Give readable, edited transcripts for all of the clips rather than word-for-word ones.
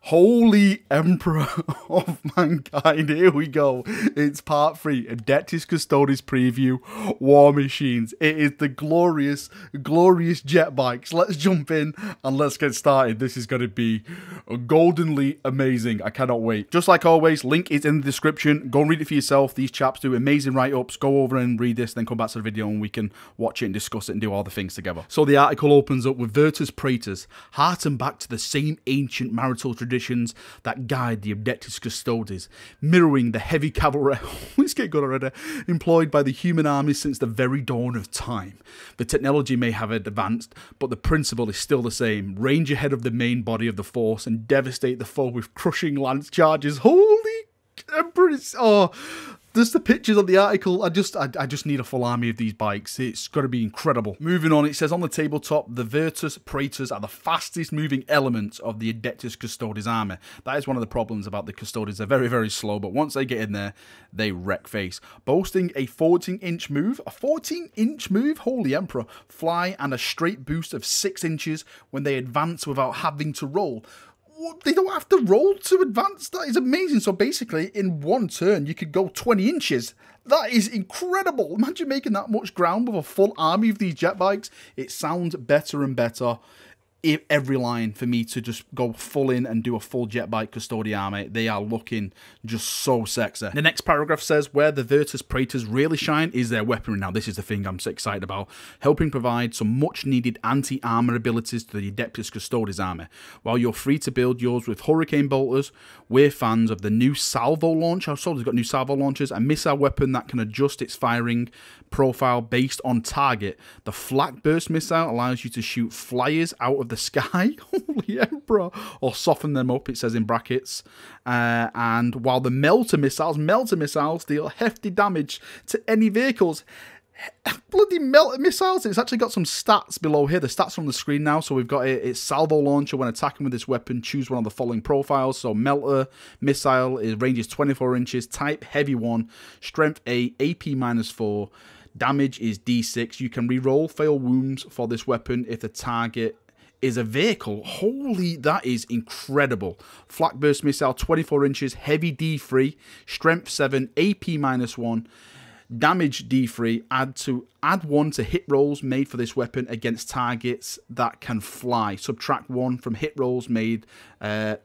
Holy Emperor of Mankind, here we go. It's part 3, Adeptus Custodes preview, War Machines. It is the glorious, glorious jet bikes. Let's jump in and let's get started. This is going to be goldenly amazing. I cannot wait. Just like always, link is in the description. Go and read it for yourself. These chaps do amazing write-ups. Go over and read this, then come back to the video and we can watch it and discuss it and do all the things together. So the article opens up with Virtus Praetors, harken back to the same ancient marital traditions that guide the Adeptus Custodes, mirroring the heavy cavalry, let's get good already, employed by the human armies since the very dawn of time. The technology may have advanced, but the principle is still the same. Range ahead of the main body of the force and devastate the foe with crushing lance charges. Holy Empress! Oh, there's the pictures of the article. I just need a full army of these bikes. It's got to be incredible. Moving on, it says on the tabletop, the Virtus Praetors are the fastest moving elements of the Adeptus Custodes army. That is one of the problems about the Custodes. They're very, very slow, but once they get in there, they wreck face. Boasting a 14-inch move. A 14-inch move? Holy Emperor. Fly and a straight boost of 6 inches when they advance without having to roll. They don't have to roll to advance. That is amazing. So basically, in one turn, you could go 20 inches. That is incredible. Imagine making that much ground with a full army of these jet bikes. It sounds better and better. Every line for me to just go full in and do a full Jetbike Custodes army. They are looking just so sexy. The next paragraph says, where the Virtus Praetors really shine is their weaponry. Now, this is the thing I'm so excited about. Helping provide some much needed anti-armor abilities to the Adeptus Custodes army. While you're free to build yours with Hurricane Bolters, we're fans of the new salvo launcher. So they've got new salvo launchers, a missile weapon that can adjust its firing profile based on target. The Flak Burst missile allows you to shoot flyers out of the sky, holy Emperor, or soften them up, it says in brackets. And while the melter missiles deal hefty damage to any vehicles. Bloody melter missiles. It's actually got some stats below here. The stats are on the screen now. So we've got its salvo launcher. When attacking with this weapon, choose one of the following profiles. So melter missile, it ranges 24 inches, type heavy 1, strength A, AP -4. Damage is D6. You can reroll fail wounds for this weapon if the target is a vehicle. Holy, that is incredible. Flak Burst Missile, 24 inches, heavy D3, strength 7, AP -1, damage D3. Add 1 to hit rolls made for this weapon against targets that can fly. Subtract 1 from hit rolls made. It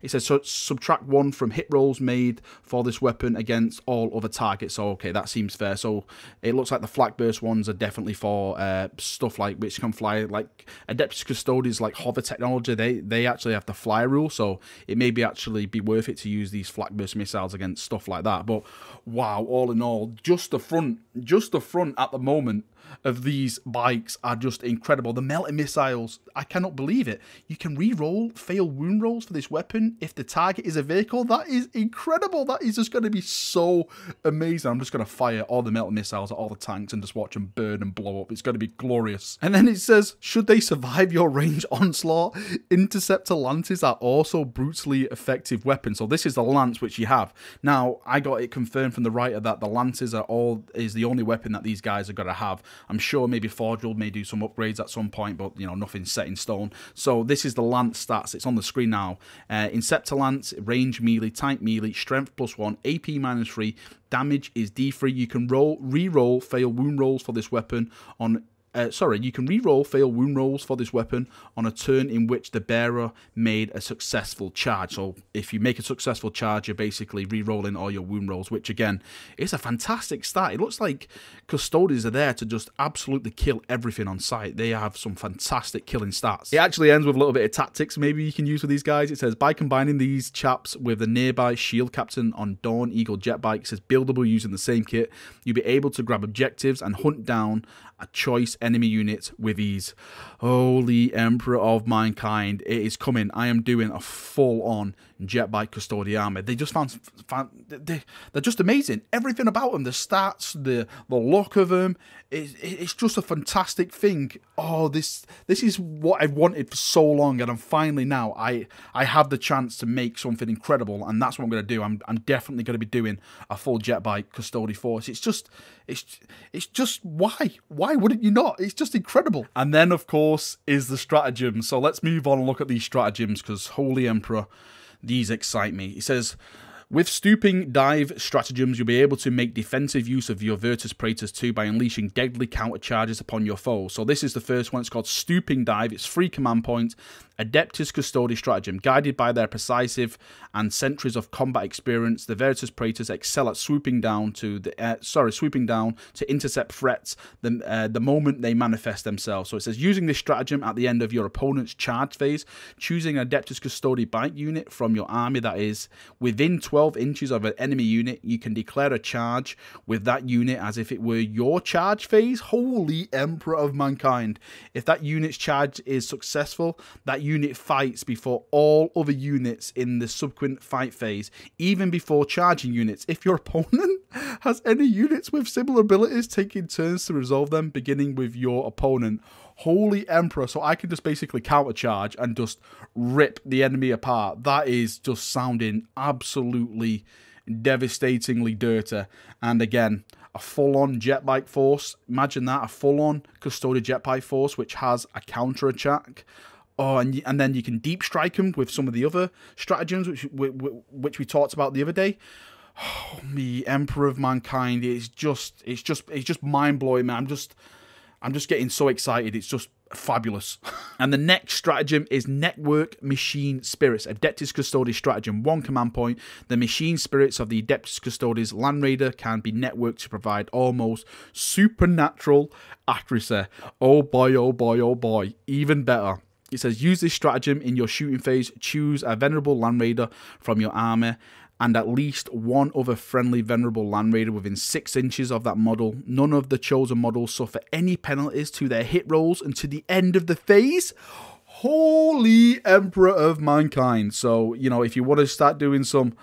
says subtract 1 from hit rolls made for this weapon against all other targets. So okay, that seems fair. So it looks like the Flak Burst ones are definitely for stuff like which can fly, like Adeptus Custodes, like hover technology. They actually have the fly rule, so it may actually be worth it to use these Flak Burst missiles against stuff like that. But wow, all in all, just the front at the moment of these bikes are just incredible. The melting missiles, I cannot believe it. You can re-roll fail wound rolls for this weapon if the target is a vehicle. That is incredible. That is just going to be so amazing. I'm just going to fire all the melting missiles at all the tanks and just watch them burn and blow up. It's going to be glorious. And then it says, should they survive your range onslaught, Interceptor Lances are also brutally effective weapons. So this is the lance which you have. Now, I got it confirmed from the writer that the lances is the only weapon that these guys are going to have. I'm sure maybe Forge World may do some upgrades at some point, but you know, nothing's set in stone. So this is the lance stats. It's on the screen now. Interceptor Lance, range melee, type melee, strength +1, AP -3, damage is D3. You can re-roll fail wound rolls for this weapon on. You can re-roll fail wound rolls for this weapon on a turn in which the bearer made a successful charge. So if you make a successful charge, you're basically re-rolling all your wound rolls, which again, is a fantastic stat. It looks like Custodes are there to just absolutely kill everything on sight. They have some fantastic killing stats. It actually ends with a little bit of tactics maybe you can use with these guys. It says, by combining these chaps with the nearby shield captain on Dawn Eagle jet bike, it says buildable using the same kit, you'll be able to grab objectives and hunt down a choice enemy unit with ease. Holy Emperor of Mankind, it is coming. I am doing a full-on Jetbike Custodes army. They just they're just amazing. Everything about them, the stats, the look of them, it's just a fantastic thing. Oh, this is what I've wanted for so long, and I'm finally now I have the chance to make something incredible, and that's what I'm going to do. I'm definitely going to be doing a full Jetbike Custodes force. It's just why wouldn't you not? not? It's just incredible. And then, of course, is the stratagem. So let's move on and look at these stratagems, because Holy Emperor, these excite me. He says, with Stooping Dive stratagems, you'll be able to make defensive use of your Virtus Praetors too by unleashing deadly counter charges upon your foes. So this is the first one. It's called Stooping Dive. It's 3 command points. Adeptus Custodes stratagem. Guided by their precisive and centuries of combat experience, the Virtus Praetors excel at swooping down to intercept threats the moment they manifest themselves. So it says, using this stratagem at the end of your opponent's charge phase, choosing an Adeptus Custodes bike unit from your army that is within 12 inches of an enemy unit, you can declare a charge with that unit as if it were your charge phase. Holy Emperor of Mankind. If that unit's charge is successful, that unit fights before all other units in the subsequent fight phase, even before charging units. If your opponent has any units with similar abilities, taking turns to resolve them, beginning with your opponent. Holy Emperor. So I can just basically counter charge and just rip the enemy apart. That is just sounding absolutely devastatingly dirty. And again, a full-on jetbike force. Imagine that, a full-on custodial jetbike force which has a counter attack. Oh, and then you can deep strike them with some of the other stratagems which we talked about the other day. Oh, me Emperor of Mankind, it's just mind-blowing, man. I'm just getting so excited. It's just fabulous. And the next stratagem is Network Machine Spirits, Adeptus Custodes stratagem. 1 command point. The machine spirits of the Adeptus Custodes Land Raider can be networked to provide almost supernatural accuracy. Oh boy, oh boy, oh boy. Even better. It says, use this stratagem in your shooting phase. Choose a venerable Land Raider from your army and at least one other friendly venerable Land Raider within 6 inches of that model. None of the chosen models suffer any penalties to their hit rolls until the end of the phase. Holy Emperor of Mankind. So, you know, if you want to start doing some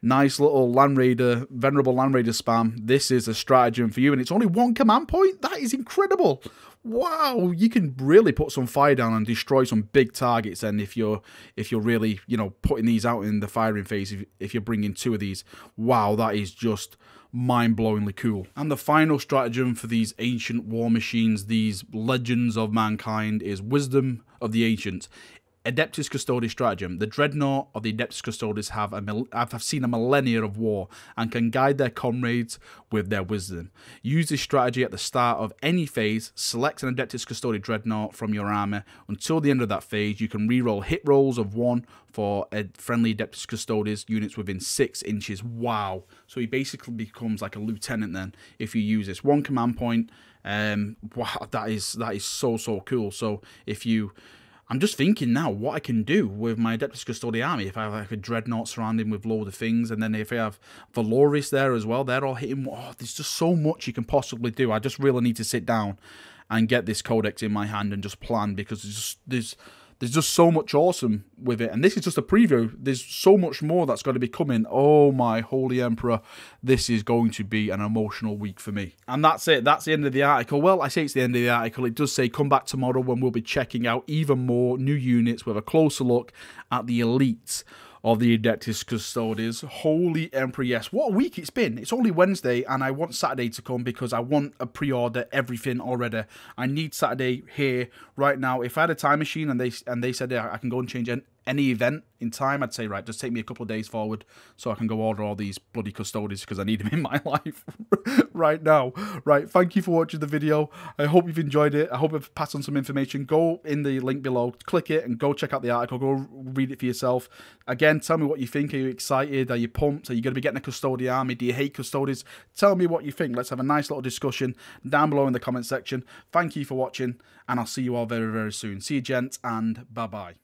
nice little Land Raider, venerable Land Raider spam, this is a stratagem for you. And it's only 1 command point? That is incredible. Wow, you can really put some fire down and destroy some big targets. And if you're really, you know, putting these out in the firing phase, if you're bringing 2 of these, wow, that is just mind-blowingly cool. And the final stratagem for these ancient war machines, these legends of mankind, is Wisdom of the Ancients. Adeptus Custodes stratagem. The dreadnought of the Adeptus Custodes have seen a millennia of war and can guide their comrades with their wisdom. Use this strategy at the start of any phase. Select an Adeptus Custodes dreadnought from your army. Until the end of that phase, you can reroll hit rolls of 1 for a friendly Adeptus Custodes units within 6 inches. Wow. So he basically becomes like a lieutenant then if you use this. 1 command point. Wow, that is so cool. So if you... I'm just thinking now what I can do with my Adeptus Custodes army. If I have like a dreadnought surrounding with loads of things, and then if I have Valoris there as well, they're all hitting. Oh, there's just so much you can possibly do. I just really need to sit down and get this codex in my hand and just plan, because there's just so much awesome with it. And this is just a preview. There's so much more that's going to be coming. Oh my Holy Emperor. This is going to be an emotional week for me. And that's it. That's the end of the article. Well, I say it's the end of the article. It does say come back tomorrow when we'll be checking out even more new units with a closer look at the elites of the Adeptus Custodes. Holy Emperor, yes. What a week it's been. It's only Wednesday, and I want Saturday to come because I want a pre-order everything already. I need Saturday here, right now. If I had a time machine and they said I can go and change any event in time, I'd say, right, just take me a couple of days forward so I can go order all these bloody Custodes because I need them in my life right now. Right, thank you for watching the video. I hope you've enjoyed it. I hope I've passed on some information. Go in the link below, click it, and go check out the article. Go read it for yourself. Again, tell me what you think. Are you excited? Are you pumped? Are you going to be getting a Custodes army? Do you hate Custodes? Tell me what you think. Let's have a nice little discussion down below in the comment section. Thank you for watching, and I'll see you all very, very soon. See you, gents, and bye-bye.